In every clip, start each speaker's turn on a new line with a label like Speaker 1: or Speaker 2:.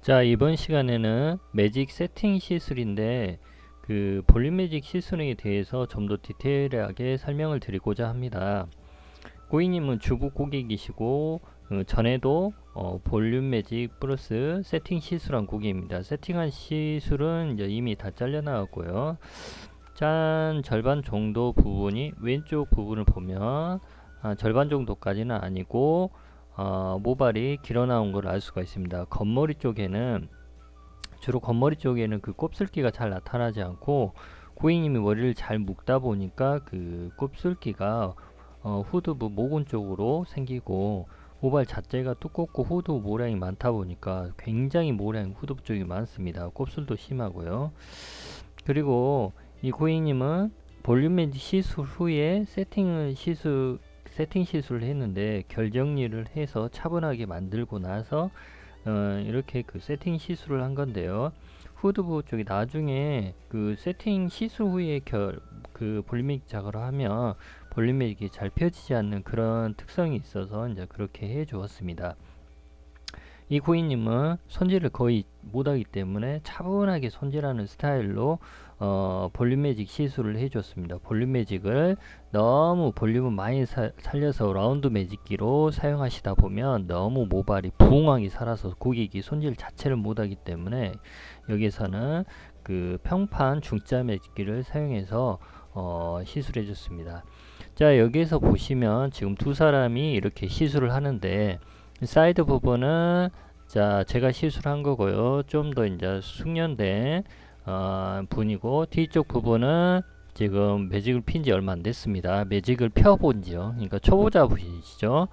Speaker 1: 자, 이번 시간에는 매직 세팅 시술인데 그 볼륨 매직 시술에 대해서 좀 더 디테일하게 설명을 드리고자 합니다. 고객님은 주부 고객이시고 전에도 볼륨 매직 플러스 세팅 시술한 고객입니다. 세팅한 시술은 이제 이미 다 잘려 나왔고요. 짠, 절반 정도 부분이 왼쪽 부분을 보면 절반 정도까지는 아니고 모발이 길어 나온 걸 알 수가 있습니다. 겉머리 쪽에는 주로 겉머리 쪽에는 그 곱슬기가 잘 나타나지 않고 고객님이 머리를 잘 묶다 보니까 그 곱슬기가 후두부 모근 쪽으로 생기고 모발 자체가 두껍고 후두부 모량이 많다 보니까 굉장히 모량 후두부 쪽이 많습니다. 곱슬도 심하고요. 그리고 이 고객님은 볼륨 매직 시술 후에 세팅 시술을 했는데 결 정리를 해서 차분하게 만들고 나서 이렇게 그 세팅 시술을 한 건데요. 후드부 쪽이 나중에 그 세팅 시술 후에 그 볼륨 매직 작업을 하면 볼륨 매직이 잘 펴지지 않는 그런 특성이 있어서 이제 그렇게 해 주었습니다. 이 고객님은 손질을 거의 못하기 때문에 차분하게 손질하는 스타일로 볼륨 매직 시술을 해줬습니다. 볼륨 매직을 너무 볼륨을 많이 살려서 라운드 매직기로 사용하시다 보면 너무 모발이 부엉하게 살아서 고객이 손질 자체를 못하기 때문에 여기서는 그 평판 중짜 매직기를 사용해서 시술해 줬습니다. 자, 여기에서 보시면 지금 두 사람이 이렇게 시술을 하는데 사이드 부분은 자 제가 시술한 거고요. 좀 더 이제 숙련된 분이고 뒤쪽 부분은 지금 매직을 핀 지 얼마 안 됐습니다. 매직을 펴본지요. 그러니까 초보자 분이시죠.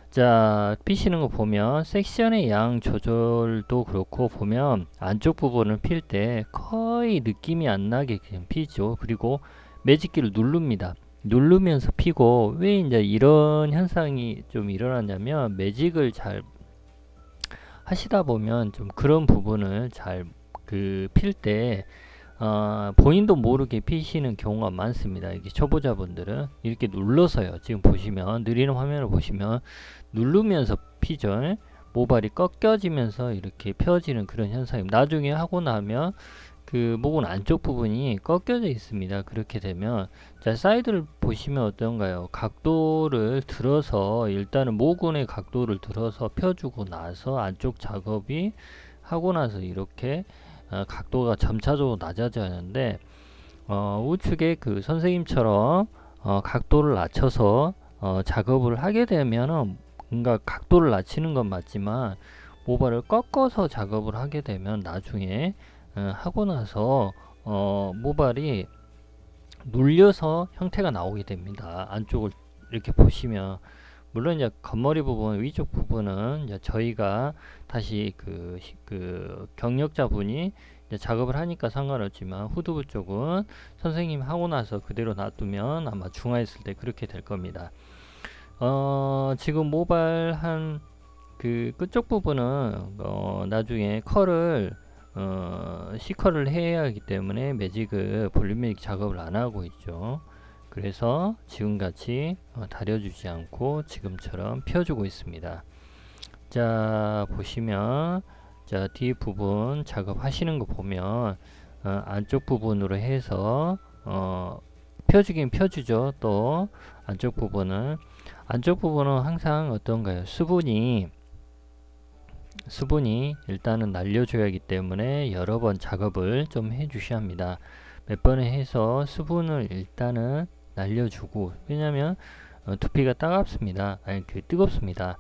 Speaker 1: 자, 피시는 거 보면 섹션의 양 조절도 그렇고 보면 안쪽 부분을 필 때 거의 느낌이 안 나게 그냥 피죠. 그리고 매직기를 누릅니다. 누르면서 피고 왜 이제 이런 현상이 좀 일어나냐면 매직을 잘 하시다 보면 좀 그런 부분을 잘 그 필 때 본인도 모르게 피시는 경우가 많습니다. 이게 초보자분들은 이렇게 눌러서요. 지금 보시면 느리는 화면을 보시면 누르면서 피죠. 모발이 꺾여지면서 이렇게 펴지는 그런 현상입니다. 나중에 하고 나면 그 모근 안쪽 부분이 꺾여져 있습니다. 그렇게 되면 자 사이드를 보시면 어떤가요? 각도를 들어서 일단은 모근의 각도를 들어서 펴주고 나서 안쪽 작업이 하고 나서 이렇게 각도가 점차적으로 낮아져야 하는데 우측에 그 선생님처럼 각도를 낮춰서 작업을 하게 되면은 뭔가 각도를 낮추는 건 맞지만 모발을 꺾어서 작업을 하게 되면 나중에 하고 나서 모발이 눌려서 형태가 나오게 됩니다. 안쪽을 이렇게 보시면 물론 이제 겉머리 부분 위쪽 부분은 이제 저희가 다시 그 경력자분이 이제 작업을 하니까 상관없지만 후두부 쪽은 선생님 하고 나서 그대로 놔두면 아마 중화했을 때 그렇게 될 겁니다. 지금 모발 한 그 끝쪽 부분은 나중에 컬을 C컬을 해야 하기 때문에 매직을 볼륨 매직 작업을 안 하고 있죠. 그래서 지금같이 다려주지 않고 지금처럼 펴주고 있습니다. 자 보시면 자 뒤 부분 작업하시는 거 보면 안쪽 부분으로 해서 펴주긴 펴주죠. 또 안쪽 부분은 항상 어떤가요? 수분이 일단은 날려줘야 하기 때문에 여러 번 작업을 좀 해주셔야 합니다. 몇 번을 해서 수분을 일단은 날려주고 왜냐면 두피가 따갑습니다. 뜨겁습니다.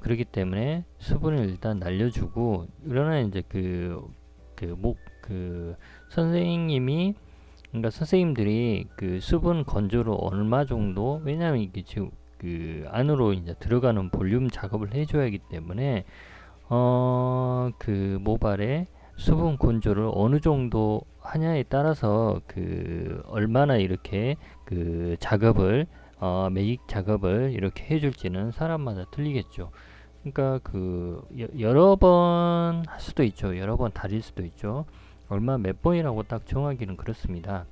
Speaker 1: 그렇기 때문에 수분을 일단 날려주고 그러나 이제 선생님이 그러니까 선생님들이 그 수분 건조를 얼마 정도 왜냐면 이게 지금 그 안으로 이제 들어가는 볼륨 작업을 해줘야 하기 때문에 그 모발에 수분 건조를 어느 정도 하냐에 따라서 그 얼마나 이렇게 그 작업을 매직 작업을 이렇게 해줄지는 사람마다 틀리겠죠. 그러니까 그 여러 번 할 수도 있죠. 여러 번 다릴 수도 있죠. 몇 번이라고 딱 정하기는 그렇습니다.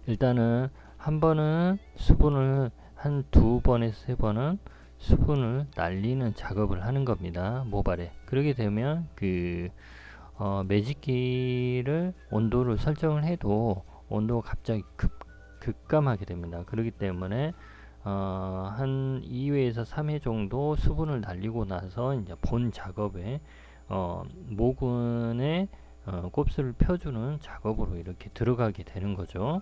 Speaker 1: 일단은 한 번은 수분을 한 두 번에서 세 번은 수분을 날리는 작업을 하는 겁니다. 모발에. 그렇게 되면 그 매직기를 온도를 설정을 해도 온도가 갑자기 급감하게 됩니다. 그렇기 때문에 한 2회에서 3회 정도 수분을 날리고 나서 이제 본 작업에 모근에 곱슬을 펴주는 작업으로 이렇게 들어가게 되는 거죠.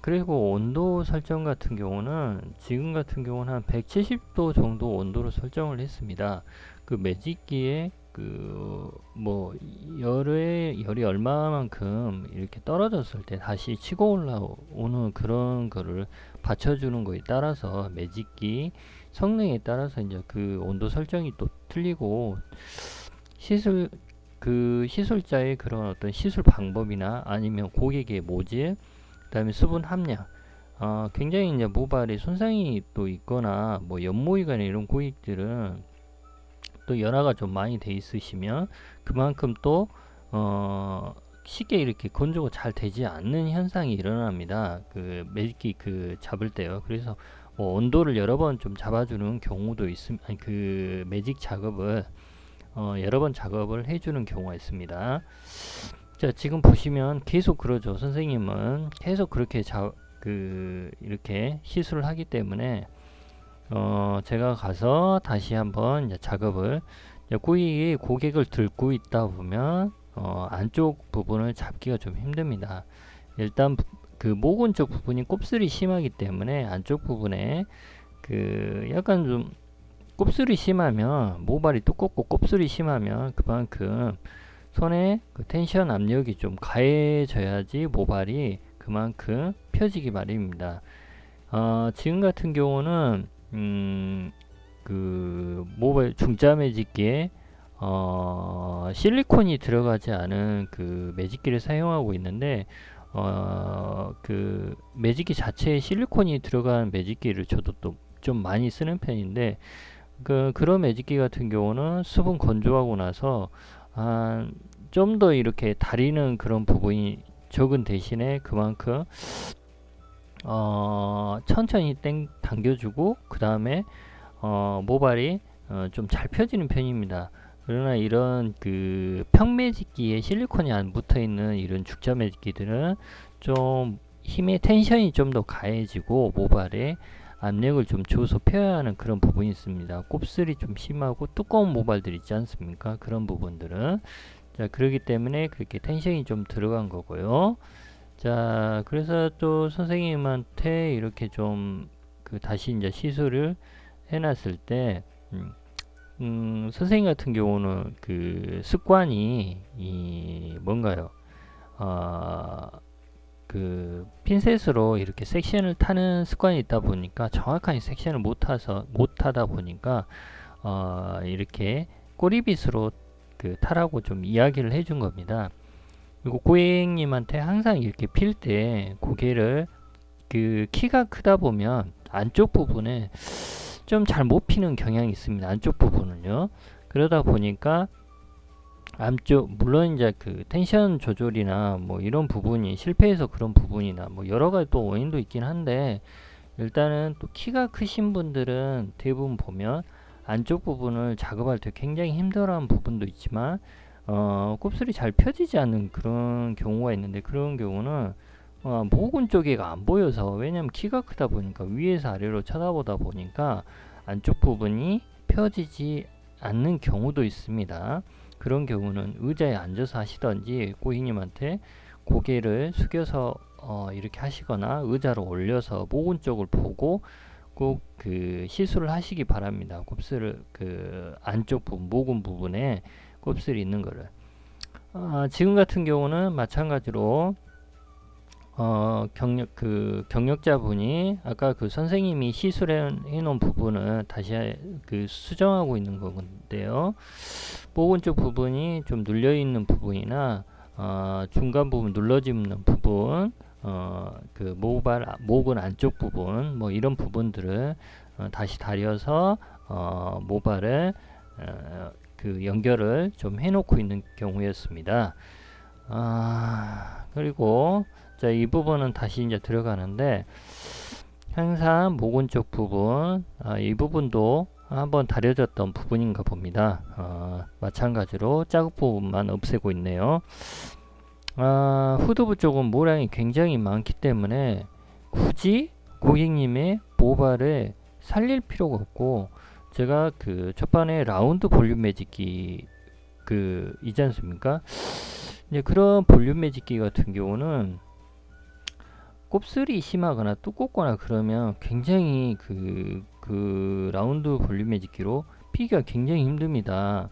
Speaker 1: 그리고 온도 설정 같은 경우는 지금 같은 경우는 한 170도 정도 온도로 설정을 했습니다. 그 매직기에 뭐 열이 얼마만큼 이렇게 떨어졌을 때 다시 치고 올라오는 그런 거를 받쳐주는 거에 따라서 매직기 성능에 따라서 이제 그 온도 설정이 또 틀리고 시술자의 그런 어떤 시술 방법이나 아니면 고객의 모질, 그 다음에 수분 함량, 굉장히 이제 모발에 손상이 또 있거나 뭐 연모이거나 이런 고객들은 또 연화가 좀 많이 돼 있으시면 그만큼 또 쉽게 이렇게 건조가 잘 되지 않는 현상이 일어납니다. 그 매직기 잡을 때요. 그래서 뭐 온도를 여러 번 좀 잡아주는 경우도 있음, 아니 그 매직 작업을 여러 번 작업을 해주는 경우가 있습니다. 자, 지금 보시면 계속 그러죠. 선생님은 계속 그렇게 이렇게 시술을 하기 때문에 제가 가서 다시 한번 이제 작업을 고객을 들고 있다 보면 안쪽 부분을 잡기가 좀 힘듭니다. 일단 그 모근 쪽 부분이 곱슬이 심하기 때문에 안쪽 부분에 약간 좀 곱슬이 심하면 모발이 두껍고 곱슬이 심하면 그만큼 손에 그 텐션 압력이 좀 가해져야지 모발이 그만큼 펴지기 마련입니다. 지금 같은 경우는 그 모발 중자 매직기에 실리콘이 들어가지 않은 그 매직기를 사용하고 있는데 그 매직기 자체에 실리콘이 들어간 매직기를 저도 또 좀 많이 쓰는 편인데 그런 매직기 같은 경우는 수분 건조하고 나서 좀 더 이렇게 다리는 그런 부분이 적은 대신에 그만큼 천천히 당겨주고 그 다음에 모발이 좀 잘 펴지는 편입니다. 그러나 이런 그 평매직기에 실리콘이 안 붙어있는 이런 죽자 매직기들은 좀 힘의 텐션이 좀 더 가해지고 모발에 압력을 좀 줘서 펴야 하는 그런 부분이 있습니다. 곱슬이 좀 심하고 두꺼운 모발들 있지 않습니까? 그런 부분들은 자, 그렇기 때문에 그렇게 텐션이 좀 들어간 거고요. 자, 그래서 또 선생님한테 이렇게 좀 다시 이제 시술을 해놨을 때 선생님 같은 경우는 그 습관이 뭔가요? 그 핀셋으로 이렇게 섹션을 타는 습관이 있다 보니까 정확하게 섹션을 못 타다 보니까 이렇게 꼬리빗으로 타라고 좀 이야기를 해준 겁니다. 그리고 고객님한테 항상 이렇게 필 때 고개를 키가 크다 보면 안쪽 부분에 좀 잘 못 피는 경향이 있습니다. 안쪽 부분은요. 그러다 보니까 안쪽 물론 이제 그 텐션 조절이나 뭐 이런 부분이 실패해서 그런 부분이나 뭐 여러 가지 또 원인도 있긴 한데 일단은 또 키가 크신 분들은 대부분 보면 안쪽 부분을 작업할 때 굉장히 힘들어하는 부분도 있지만 곱슬이 잘 펴지지 않는 그런 경우가 있는데 그런 경우는 모근 쪽에가 안 보여서 왜냐면 키가 크다 보니까 위에서 아래로 쳐다보다 보니까 안쪽 부분이 펴지지 않는 경우도 있습니다. 그런 경우는 의자에 앉아서 하시던지 고객님한테 고개를 숙여서 이렇게 하시거나 의자로 올려서 모근 쪽을 보고 꼭 시술을 하시기 바랍니다. 곱슬을 안쪽 부분 모근 부분에 곱슬이 있는 거를 지금 같은 경우는 마찬가지로 경력자분이 아까 선생님이 시술해 놓은 부분을 다시 수정하고 있는 건데요. 모근 쪽 부분이 좀 눌려 있는 부분이나 중간 부분 눌러지는 부분 모근 안쪽 부분 뭐 이런 부분들을 다시 다려서 모발을 연결을 좀 해놓고 있는 경우였습니다. 그리고 자, 이 부분은 다시 이제 들어가는데 항상 모근 쪽 부분, 이 부분도 한번 다려졌던 부분인가 봅니다. 마찬가지로 자국 부분만 없애고 있네요. 후두부 쪽은 모량이 굉장히 많기 때문에 굳이 고객님의 모발을 살릴 필요가 없고, 제가 그 첫번에 라운드 볼륨 매직기 이지 않습니까? 이제 그런 볼륨 매직기 같은 경우는 곱슬이 심하거나 두껍거나 그러면 굉장히 그 라운드 볼륨 매직기로 피기가 굉장히 힘듭니다.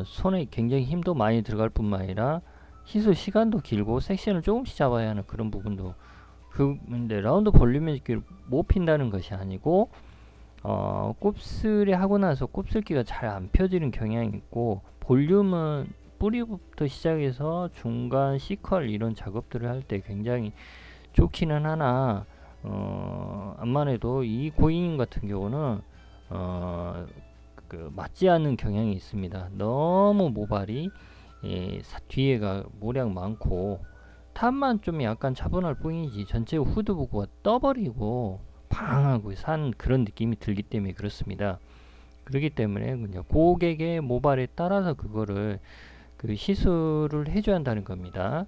Speaker 1: 손에 굉장히 힘도 많이 들어갈 뿐만 아니라 시술 시간도 길고 섹션을 조금씩 잡아야 하는 그런 부분도, 근데 라운드 볼륨 매직기를 못 핀다는 것이 아니고 곱슬이 하고 나서 곱슬기가 잘 안 펴지는 경향이 있고, 볼륨은 뿌리부터 시작해서 중간 C컬 이런 작업들을 할 때 굉장히 좋기는 하나, 암만 해도 이 고객님 같은 경우는 맞지 않는 경향이 있습니다. 너무 모발이 뒤에가 모량 많고 탑만 좀 약간 차분할 뿐이지 전체 후두부가 떠버리고 팡하고 산 그런 느낌이 들기 때문에 그렇습니다. 그렇기 때문에 그냥 고객의 모발에 따라서 그거를 시술을 해줘야 한다는 겁니다.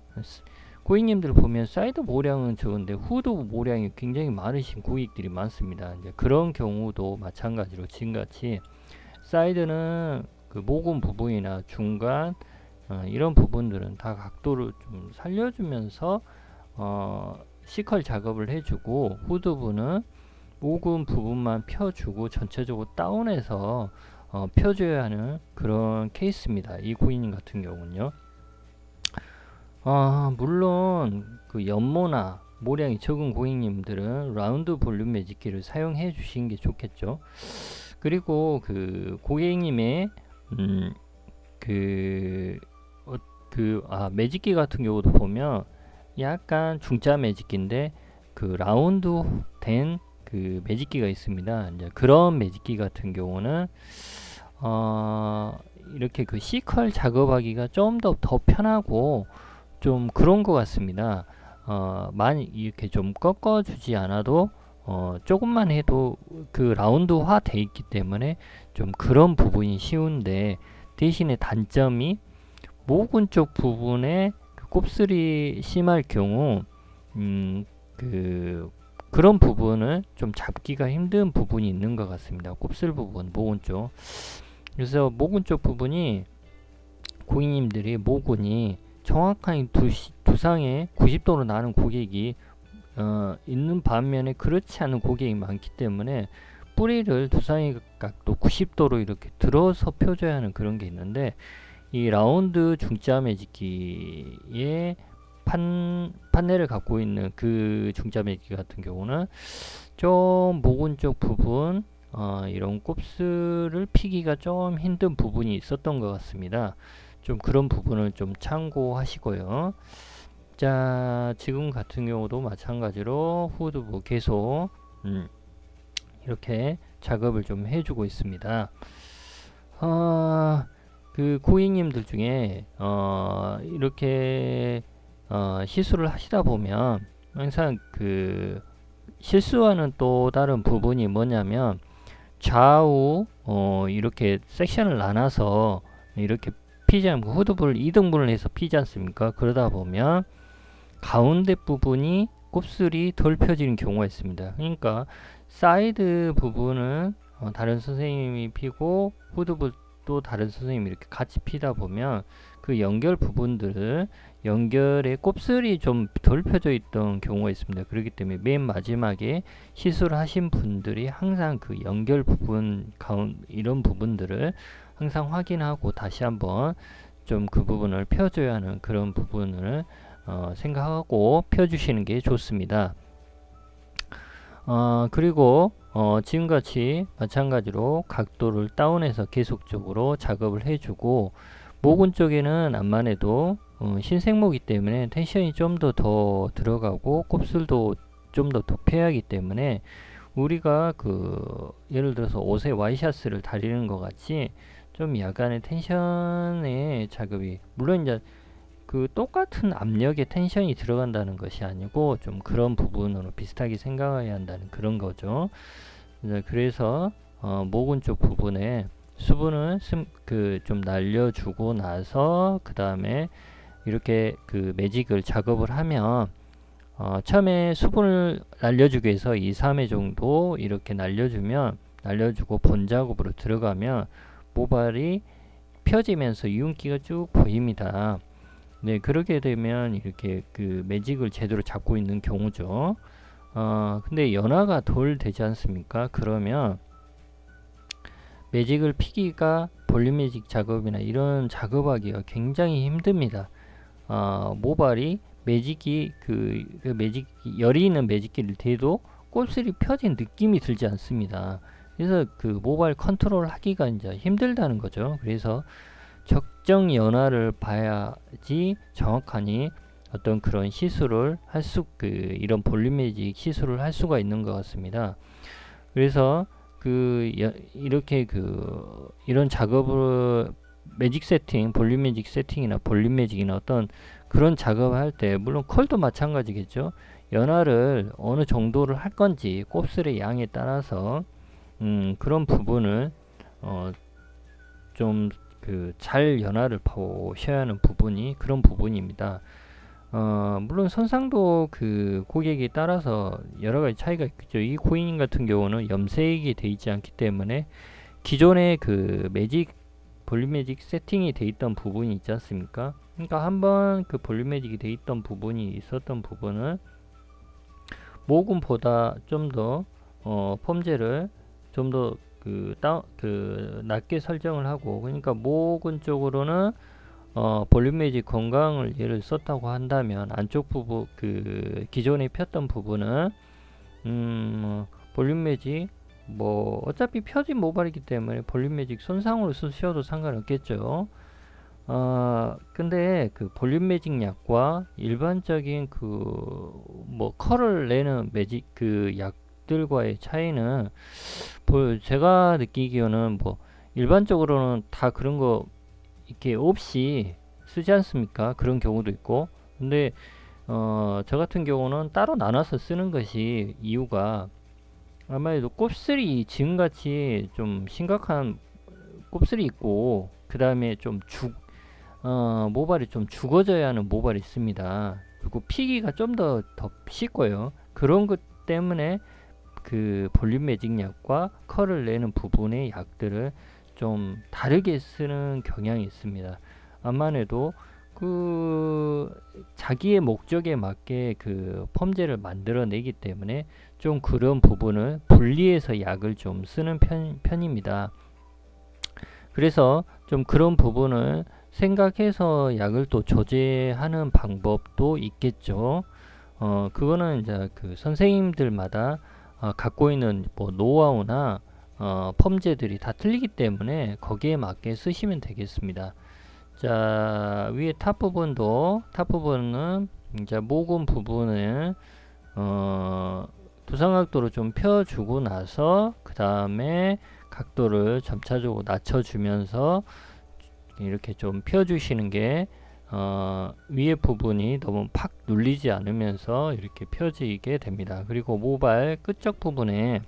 Speaker 1: 고객님들 보면 사이드 모량은 적은데 후두부 모량이 굉장히 많으신 고객들이 많습니다. 이제 그런 경우도 마찬가지로 지금같이 사이드는 그 모근 부분이나 중간 이런 부분들은 다 각도를 좀 살려주면서 C컬 작업을 해주고, 후두부는 모근 부분만 펴주고 전체적으로 다운해서 펴줘야 하는 그런 케이스입니다. 이 고객님 같은 경우는요. 물론 그 연모나 모량이 적은 고객님들은 라운드 볼륨 매직기를 사용해 주시는 게 좋겠죠. 그리고 그 고객님의 매직기 같은 경우도 보면 약간 중짜 매직기인데 그 라운드 된 그 매직기가 있습니다. 이제 그런 매직기 같은 경우는 이렇게 그 C컬 작업하기가 좀 더 편하고 좀 그런 것 같습니다. 많이 이렇게 좀 꺾어주지 않아도 조금만 해도 그 라운드화 돼 있기 때문에 좀 그런 부분이 쉬운데, 대신에 단점이 모근 쪽 부분에 그 곱슬이 심할 경우 그런 부분을 좀 잡기가 힘든 부분이 있는 것 같습니다. 곱슬 부분, 모근 쪽. 그래서 모근 쪽 부분이 고객님들이 모근이 정확한 두상에 90도로 나는 고객이 있는 반면에 그렇지 않은 고객이 많기 때문에 뿌리를 두상의 각도 90도로 이렇게 들어서 펴줘야 하는 그런 게 있는데, 이 라운드 중짜 매직기의 판넬을 갖고 있는 그 중짜 매직기 같은 경우는 좀 모근 쪽 부분 이런 곱슬을 피기가 좀 힘든 부분이 있었던 것 같습니다. 좀 그런 부분을 좀 참고하시고요. 자, 지금 같은 경우도 마찬가지로 후두부 계속 이렇게 작업을 좀 해주고 있습니다. 그 고객님들 중에 이렇게 시술을 하시다 보면 항상 그 실수하는 또 다른 부분이 뭐냐면, 좌우 이렇게 섹션을 나눠서 이렇게 피지 않고 후두부를 2등분을 해서 피지 않습니까? 그러다 보면 가운데 부분이 곱슬이 덜 펴지는 경우가 있습니다. 그러니까 사이드 부분은 다른 선생님이 피고 후두부 또 다른 선생님이 이렇게 같이 피다 보면 그 연결 부분들을 연결에 곱슬이 좀 덜 펴져 있던 경우가 있습니다. 그렇기 때문에 맨 마지막에 시술을 하신 분들이 항상 그 연결 부분 이런 부분들을 항상 확인하고 다시 한번 좀 그 부분을 펴줘야 하는 그런 부분을 생각하고 펴주시는 게 좋습니다. 그리고 지금같이 마찬가지로 각도를 다운해서 계속적으로 작업을 해주고, 모근 쪽에는 암만 해도 신생모기 때문에 텐션이 좀 더 들어가고 곱슬도 좀 더 펴야 하기 때문에 우리가 예를 들어서 옷에 와이셔츠를 다리는 것 같이 좀 약간의 텐션의 작업이, 물론 이제 그 똑같은 압력의 텐션이 들어간다는 것이 아니고 좀 그런 부분으로 비슷하게 생각해야 한다는 그런 거죠. 그래서 모근 쪽 부분에 수분을 좀 날려주고 나서 그 다음에 이렇게 그 매직을 작업을 하면 처음에 수분을 날려주기 위해서 2, 3회 정도 이렇게 날려주고 본 작업으로 들어가면 모발이 펴지면서 유분기가 쭉 보입니다. 네, 그렇게 되면 이렇게 그 매직을 제대로 잡고 있는 경우죠. 근데 연화가 덜 되지 않습니까? 그러면 매직을 피기가 볼륨 매직 작업이나 이런 작업하기가 굉장히 힘듭니다. 모발이 매직이 매직이 열이 있는 매직기를 대도 곱슬이 펴진 느낌이 들지 않습니다. 그래서 그 모발 컨트롤 하기가 이제 힘들다는 거죠. 그래서 적정 연화를 봐야지 정확하니 어떤 그런 시술을 이런 볼륨 매직 시술을 할 수가 있는 것 같습니다. 그래서 이렇게 이런 작업을 매직 세팅, 볼륨 매직 세팅이나 볼륨 매직이나 어떤 그런 작업을 할 때 물론 컬도 마찬가지겠죠. 연화를 어느 정도를 할 건지 곱슬의 양에 따라서 그런 부분을 좀 잘 연화를 보셔야 하는 부분이 그런 부분입니다. 물론 선상도 고객에 따라서 여러 가지 차이가 있겠죠. 이 고객님 같은 경우는 염색이 되어 있지 않기 때문에 기존에 볼륨 매직 세팅이 되어 있던 부분이 있지 않습니까? 그러니까 한번 그 볼륨 매직이 되어 있던 부분이 있었던 부분은 모근보다 좀 더 펌제를 좀 더 낮게 설정을 하고, 그러니까 모근 쪽으로는 볼륨 매직 건강을 예를 썼다고 한다면 안쪽 부분 기존에 폈던 부분은 볼륨 매직 어차피 펴진 모발이기 때문에 볼륨 매직 손상으로 쓰셔도 상관없겠죠. 근데 볼륨 매직 약과 일반적인 컬을 내는 매직 약들과의 차이는 제가 느끼기에는 일반적으로는 다 그런 거 이렇게 없이 쓰지 않습니까? 그런 경우도 있고. 근데 저 같은 경우는 따로 나눠서 쓰는 것이 이유가 아무래도 곱슬이 지금같이 좀 심각한 곱슬이 있고 그 다음에 좀 모발이 좀 죽어져야 하는 모발이 있습니다. 그리고 피기가 좀 더 쉽고요. 그런 것 때문에 볼륨 매직 약과 컬을 내는 부분의 약들을 좀 다르게 쓰는 경향이 있습니다. 암만 해도 자기의 목적에 맞게 펌제를 만들어내기 때문에 좀 그런 부분을 분리해서 약을 좀 쓰는 편입니다. 그래서 좀 그런 부분을 생각해서 약을 또 조제하는 방법도 있겠죠. 그거는 이제 선생님들마다 갖고 있는 노하우나 펌제들이 다 틀리기 때문에 거기에 맞게 쓰시면 되겠습니다. 자, 위에 탑 부분은 이제 모근 부분을 두상각도로 좀 펴주고 나서 그 다음에 각도를 점차적으로 낮춰주면서 이렇게 좀 펴주시는 게 위에 부분이 너무 팍 눌리지 않으면서 이렇게 펴지게 됩니다. 그리고 모발 끝쪽 부분에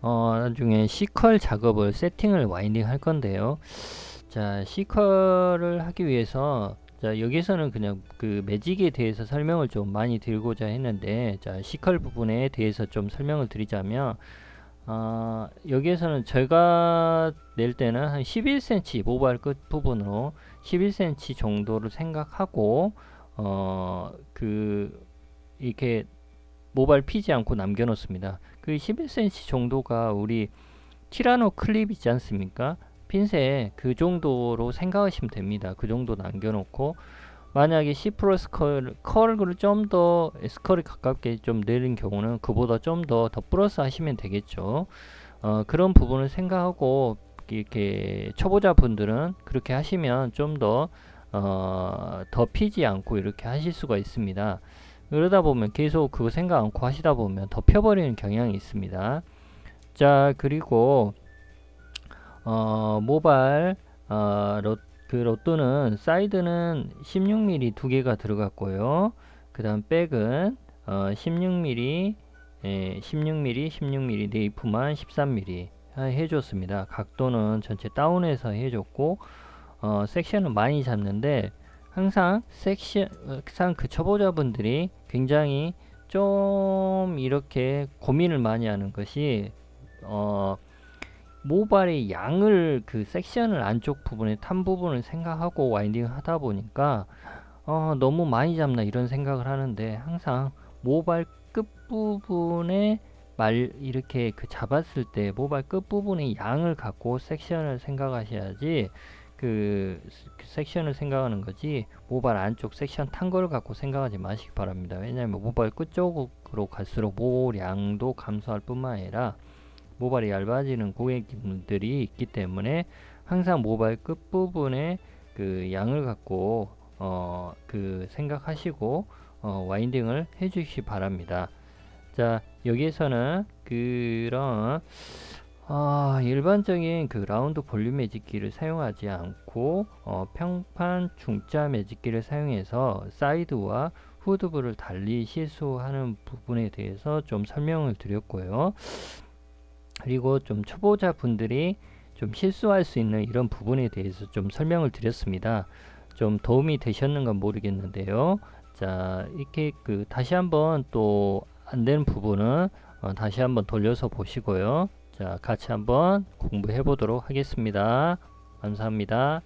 Speaker 1: 나중에 C컬 작업을 세팅을 와인딩 할 건데요. 자, C컬을 하기 위해서 여기서는 그냥 매직에 대해서 설명을 좀 많이 드리고자 했는데, 자, C컬 부분에 대해서 좀 설명을 드리자면 여기에서는 제가 낼 때는 한 11cm 모발 끝 부분으로 11cm 정도를 생각하고 이렇게 모발 피지 않고 남겨 놓습니다. 11cm 정도가 우리 티라노 클립 있지 않습니까? 핀셋 그 정도로 생각하시면 됩니다. 그 정도 남겨 놓고, 만약에 C 플러스 컬을 좀 더 S컬에 가깝게 좀 내린 경우는 그보다 좀 더 플러스 하시면 되겠죠. 그런 부분을 생각하고 이렇게 초보자 분들은 그렇게 하시면 좀 더 피지 않고 이렇게 하실 수가 있습니다. 그러다 보면 계속 그거 생각 않고 하시다 보면 더 펴버리는 경향이 있습니다. 자, 그리고 모발 그 로또는 사이드는 16mm 두 개가 들어갔고요. 그 다음 백은 16mm, 16mm, 16mm 네이프만 13mm 해줬습니다. 각도는 전체 다운해서 해줬고, 섹션은 많이 잡는데 항상 항상 그 초보자분들이 굉장히 좀 이렇게 고민을 많이 하는 것이 모발의 양을 그 섹션을 안쪽 부분에 탄 부분을 생각하고 와인딩을 하다 보니까 너무 많이 잡나 이런 생각을 하는데, 항상 모발 끝부분에 이렇게 그 잡았을 때 모발 끝부분의 양을 갖고 섹션을 생각하셔야지, 그 섹션을 생각하는 거지 모발 안쪽 섹션 탄 걸 갖고 생각하지 마시기 바랍니다. 왜냐하면 모발 끝쪽으로 갈수록 모량도 감소할 뿐만 아니라 모발이 얇아지는 고객님들이 있기 때문에 항상 모발 끝부분에 그 양을 갖고 그 생각하시고 와인딩을 해 주시기 바랍니다. 자, 여기에서는 그런 일반적인 그 라운드 볼륨 매직기를 사용하지 않고 평판 중짜 매직기를 사용해서 사이드와 후드부를 달리 시수하는 부분에 대해서 좀 설명을 드렸고요. 그리고 좀 초보자 분들이 좀 실수할 수 있는 이런 부분에 대해서 좀 설명을 드렸습니다. 좀 도움이 되셨는가 모르겠는데요. 자, 이렇게 그 다시 한번 또 안 되는 부분은 다시 한번 돌려서 보시고요. 자, 같이 한번 공부해 보도록 하겠습니다. 감사합니다.